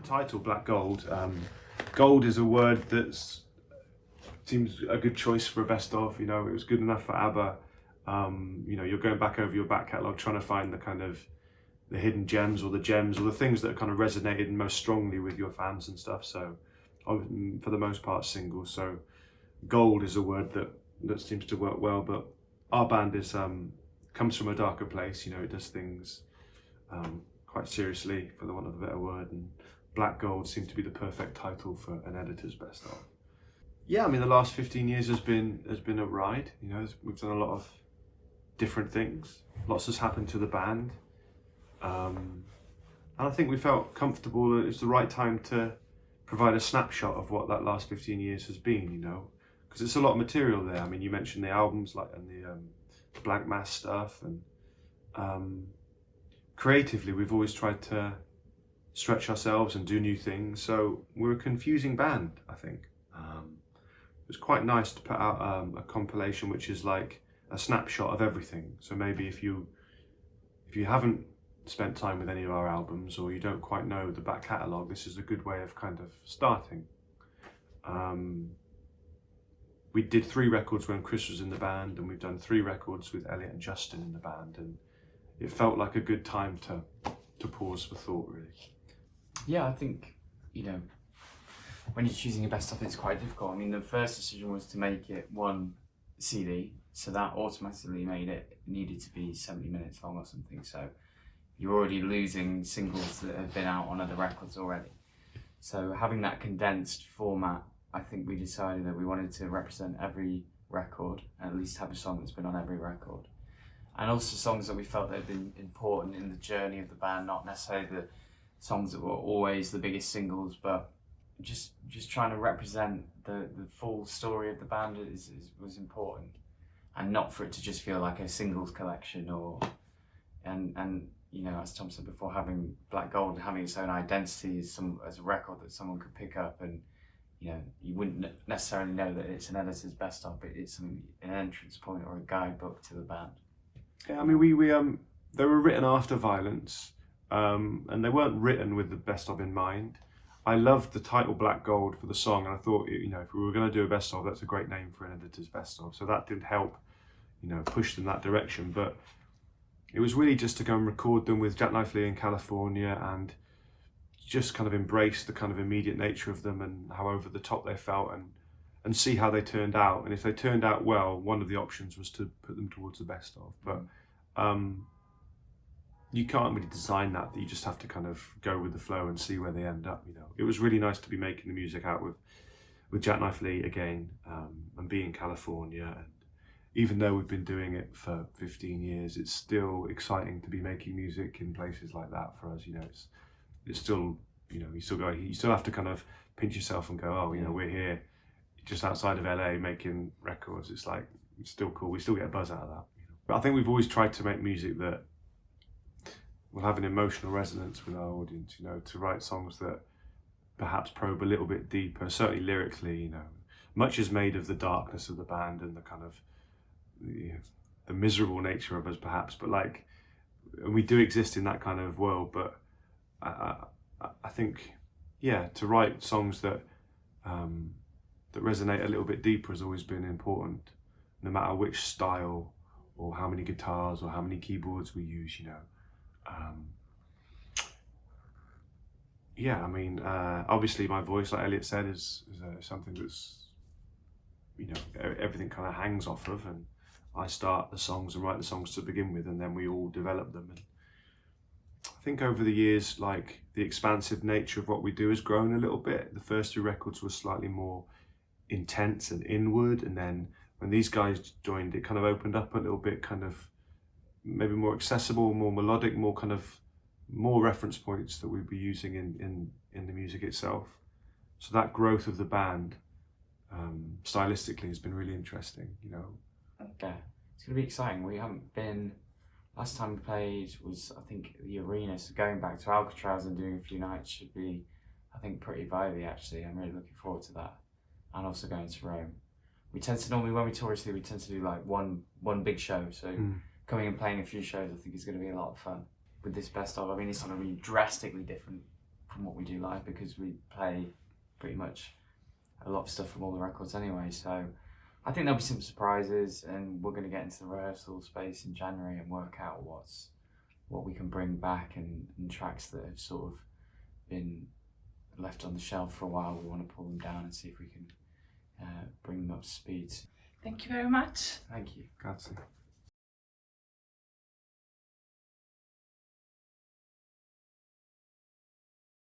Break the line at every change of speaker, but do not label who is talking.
title, Black Gold. Gold is a word that seems a good choice for a best of. You know, it was good enough for ABBA. You know, you're going back over your back catalogue trying to find the hidden gems or the things that kind of resonated most strongly with your fans and stuff. So for the most part, singles. So gold is a word that seems to work well, but our band is comes from a darker place. You know, it does things quite seriously, for the want of a better word, and Black Gold seemed to be the perfect title for an editor's best of. Yeah, I mean, the last 15 years has been a ride. You know, we've done a lot of different things. Lots has happened to the band, and I think we felt comfortable that it's the right time to provide a snapshot of what that last 15 years has been. You know, because it's a lot of material there. I mean, you mentioned the albums, like, and the Blank Mass stuff, and creatively, we've always tried to stretch ourselves and do new things. So we're a confusing band, I think. It was quite nice to put out a compilation which is like a snapshot of everything. So maybe if you haven't spent time with any of our albums, or you don't quite know the back catalogue, this is a good way of kind of starting. We did 3 records when Chris was in the band, and we've done 3 records with Elliott and Justin in the band, and it felt like a good time to pause for thought, really.
Yeah, I think, you know, when you're choosing your best stuff, it's quite difficult. I mean, the first decision was to make it one CD, so that automatically made it needed to be 70 minutes long or something. So you're already losing singles that have been out on other records already. So having that condensed format, I think we decided that we wanted to represent every record, at least have a song that's been on every record. And also songs that we felt that had been important in the journey of the band, not necessarily the songs that were always the biggest singles, but just trying to represent the full story of the band was important, and not for it to just feel like a singles collection, and you know, as Tom said before, having Black Gold and having its own identity as a record that someone could pick up, and you know, you wouldn't necessarily know that it's an editor's best of, but it's an entrance point or a guidebook to the band.
Yeah, I mean, we they were written after Violence, and they weren't written with the best of in mind. I loved the title Black Gold for the song, and I thought, you know, if we were going to do a best of, that's a great name for an editor's best of. So that did help, you know, push them that direction. But it was really just to go and record them with Jack Knife Lee in California, and just kind of embrace the kind of immediate nature of them and how over the top they felt, and see how they turned out. And if they turned out well, one of the options was to put them towards the best of. But you can't really design that. You just have to kind of go with the flow and see where they end up. You know, it was really nice to be making the music out with Jack Knife Lee again, and be in California. And even though we've been doing it for 15 years, it's still exciting to be making music in places like that for us. You know, it's still, you know, you still have to kind of pinch yourself and go, oh, you know, we're here just outside of LA making records. It's like, it's still cool. We still get a buzz out of that. You know? But I think we've always tried to make music that will have an emotional resonance with our audience, you know, to write songs that perhaps probe a little bit deeper, certainly lyrically. You know, much is made of the darkness of the band and the kind of the miserable nature of us, perhaps, but like, and we do exist in that kind of world. But I think, yeah, to write songs that that resonate a little bit deeper has always been important, no matter which style or how many guitars or how many keyboards we use, you know. Yeah, I mean, obviously my voice, like Elliott said, is something that's, you know, everything kind of hangs off of, and I start the songs and write the songs to begin with, and then we all develop them. And I think over the years, like, the expansive nature of what we do has grown a little bit. The first 2 records were slightly more intense and inward, and then when these guys joined, it kind of opened up a little bit, kind of maybe more accessible, more melodic, more kind of more reference points that we'd be using in the music itself. So that growth of the band stylistically has been really interesting, you know.
Yeah, it's going to be exciting. We haven't been, last time we played was, I think, the Arena, so going back to Alcatraz and doing a few nights should be, I think, pretty vibey actually. I'm really looking forward to that, and also going to Rome. We tend to normally, when we tour Italy, we tend to do like one big show, so coming and playing a few shows I think is going to be a lot of fun. With this best of, I mean, it's going to be drastically different from what we do live, because we play pretty much a lot of stuff from all the records anyway. So I think there'll be some surprises, and we're going to get into the rehearsal space in January and work out what we can bring back, and tracks that have sort of been left on the shelf for a while. We want to pull them down and see if we can bring them up to speed.
Thank you very much.
Thank you.
Grazie.